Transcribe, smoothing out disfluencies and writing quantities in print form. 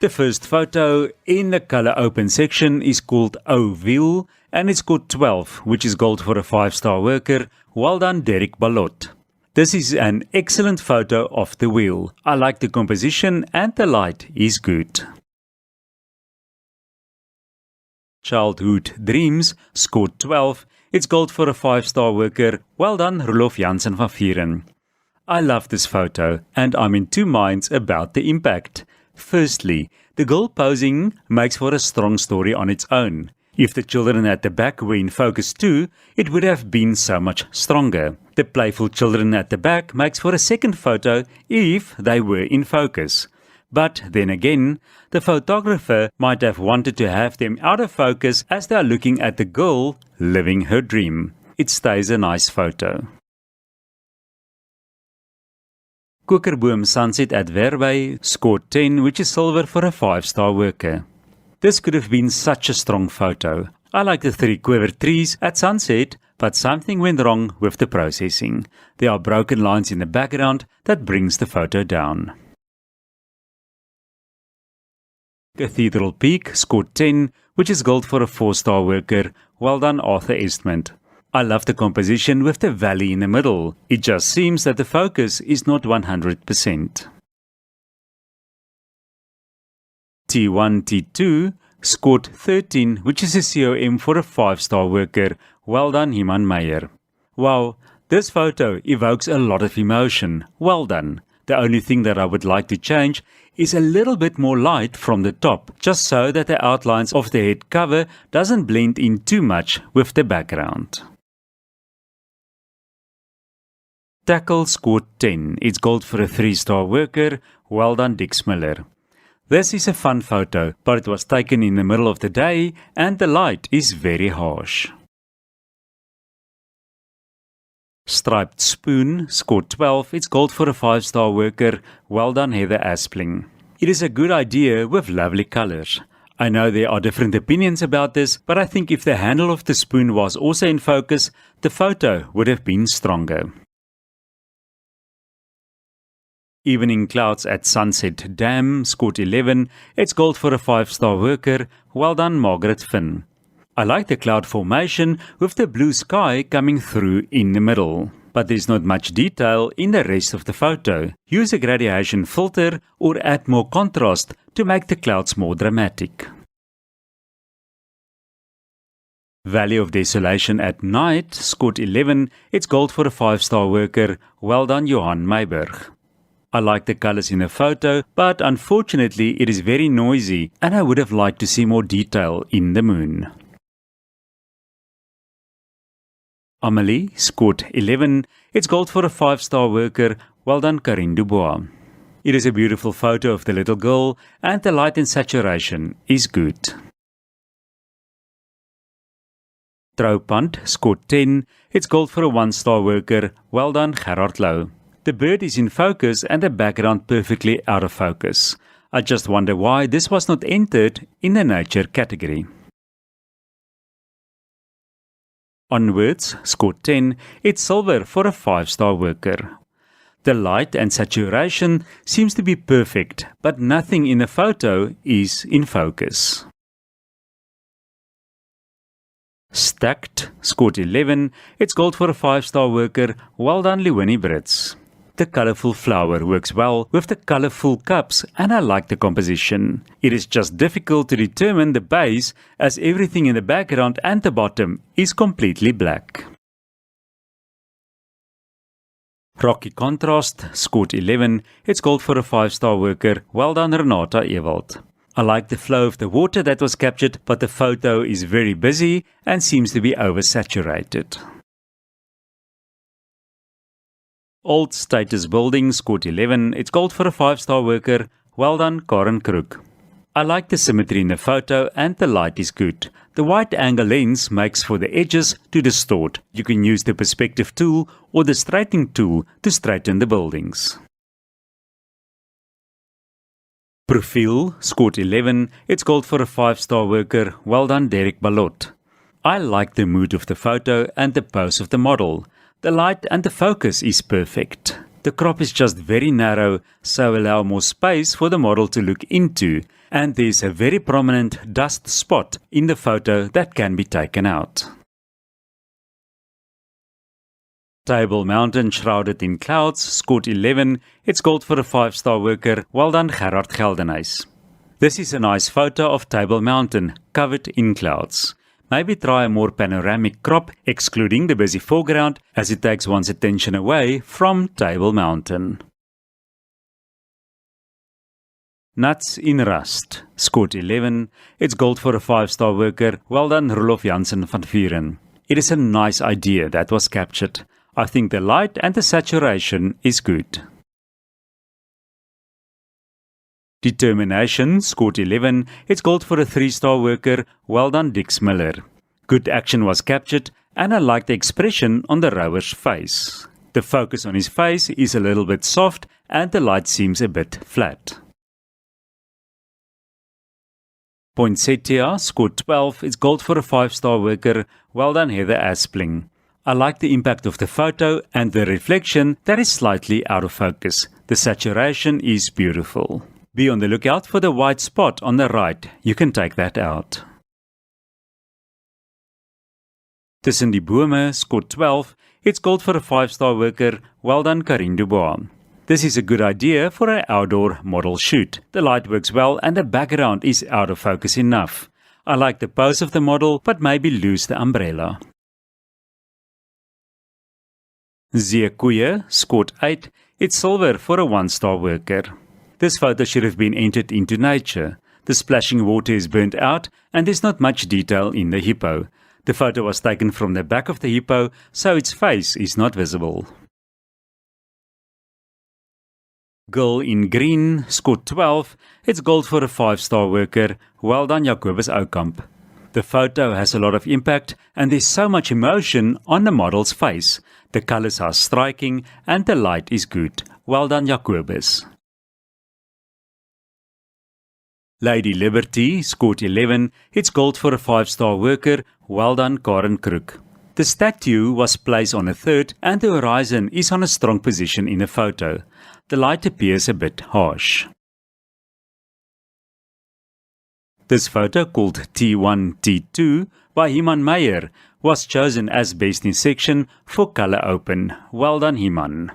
The first photo in the color open section is called O Wheel and it's scored 12, which is gold for a 5-star worker. Well done, Derek Ballot. This is an excellent photo of the wheel. I like the composition and the light is good. Childhood Dreams scored 12. It's gold for a 5-star worker. Well done, Rolof Jansen van Vieren. I love this photo and I'm in two minds about the impact. Firstly, the girl posing makes for a strong story on its own. If the children at the back were in focus too, it would have been so much stronger. The playful children at the back makes for a second photo if they were in focus. But then again, the photographer might have wanted to have them out of focus as they are looking at the girl living her dream. It stays a nice photo. Kokerboom Sunset at Verby scored 10, which is silver for a 5-star worker. This could have been such a strong photo. I like the 3 quiver trees at sunset, but something went wrong with the processing. There are broken lines in the background that brings the photo down. Cathedral Peak scored 10, which is gold for a 4-star worker. Well done, Arthur Estmond. I love the composition with the valley in the middle. It just seems that the focus is not 100%. T1 T2 scored 13, which is a COM for a 5-star worker. Well done, Himan Meyer. Wow, this photo evokes a lot of emotion. Well done. The only thing that I would like to change is a little bit more light from the top, just so that the outlines of the head cover doesn't blend in too much with the background. Tackle scored 10. It's gold for a 3-star worker. Well done, Dix Miller. This is a fun photo, but it was taken in the middle of the day and the light is very harsh. Striped Spoon scored 12. It's gold for a 5-star worker. Well done, Heather Aspling. It is a good idea with lovely colors. I know there are different opinions about this, but I think if the handle of the spoon was also in focus, the photo would have been stronger. Evening Clouds at Sunset Dam scored 11. It's gold for a 5-star worker. Well done, Margaret Finn. I like the cloud formation with the blue sky coming through in the middle. But there's not much detail in the rest of the photo. Use a gradation filter or add more contrast to make the clouds more dramatic. Valley of Desolation at Night scored 11. It's gold for a 5-star worker. Well done, Johan Meiberg. I like the colors in the photo, but unfortunately it is very noisy and I would have liked to see more detail in the moon. Amelie scored 11. It's gold for a 5-star worker. Well done, Karine Dubois. It is a beautiful photo of the little girl and the light and saturation is good. Trouwpunt scored 10. It's gold for a 1-star worker. Well done, Gerard Louw. The bird is in focus and the background perfectly out of focus. I just wonder why this was not entered in the nature category. Onwards scored 10. It's silver for a 5-star worker. The light and saturation seems to be perfect, but nothing in the photo is in focus. Stacked scored 11. It's gold for a 5-star worker. Well done, Leonie Brits. The colourful flower works well with the colourful cups and I like the composition. It is just difficult to determine the base as everything in the background and the bottom is completely black. Rocky Contrast scored 11. It's gold for a 5-star worker. Well done, Renata Ewald. I like the flow of the water that was captured, but the photo is very busy and seems to be oversaturated. Old Status Building scored 11. It's gold for a 5-star worker. Well done, Karen Crook. I like the symmetry in the photo and the light is good. The wide angle lens makes for the edges to distort. You can use the perspective tool or the straightening tool to straighten the buildings. Profile scored 11. It's gold for a 5-star worker. Well done, Derek Ballot. I like the mood of the photo and the pose of the model. The light and the focus is perfect. The crop is just very narrow, so allow more space for the model to look into. and there's a very prominent dust spot in the photo that can be taken out. Table Mountain shrouded in clouds, scored 11. It's gold for a 5-star worker. Well done, Gerard Geldenhuys. This is a nice photo of Table Mountain, covered in clouds. Maybe try a more panoramic crop, excluding the busy foreground, as it takes one's attention away from Table Mountain. Nuts in Rust, scored 11. It's gold for a 5-star worker. Well done, Roelof Jansen van Vuren. It is a nice idea that was captured. I think the light and the saturation is good. Determination, scored 11. It's gold for a 3-star worker. Well done, Dix Miller. Good action was captured, and I like the expression on the rower's face. The focus on his face is a little bit soft, and the light seems a bit flat. Poinsettia, scored 12. It's gold for a 5-star worker. Well done, Heather Aspling. I like the impact of the photo and the reflection that is slightly out of focus. The saturation is beautiful. Be on the lookout for the white spot on the right. You can take that out. Tussen die Bome, scored 12. It's gold for a 5-star worker. Well done, Karine Dubois. This is a good idea for an outdoor model shoot. The light works well and the background is out of focus enough. I like the pose of the model, but maybe lose the umbrella. Zeekoeie, scored 8. It's silver for a 1-star worker. This photo should have been entered into Nature. The splashing water is burnt out and there's not much detail in the hippo. The photo was taken from the back of the hippo, so its face is not visible. Girl in Green, scored 12. It's gold for a 5-star worker. Well done, Jacobus Oukamp. The photo has a lot of impact and there's so much emotion on the model's face. The colors are striking and the light is good. Well done, Jacobus. Lady Liberty, scored 11. It's gold for a 5-star worker. Well done, Karen Crook. The statue was placed on a third and the horizon is on a strong position in the photo. The light appears a bit harsh. This photo, called T1, T2 by Himan Meyer, was chosen as Best in Section for Color Open. Well done, Himan.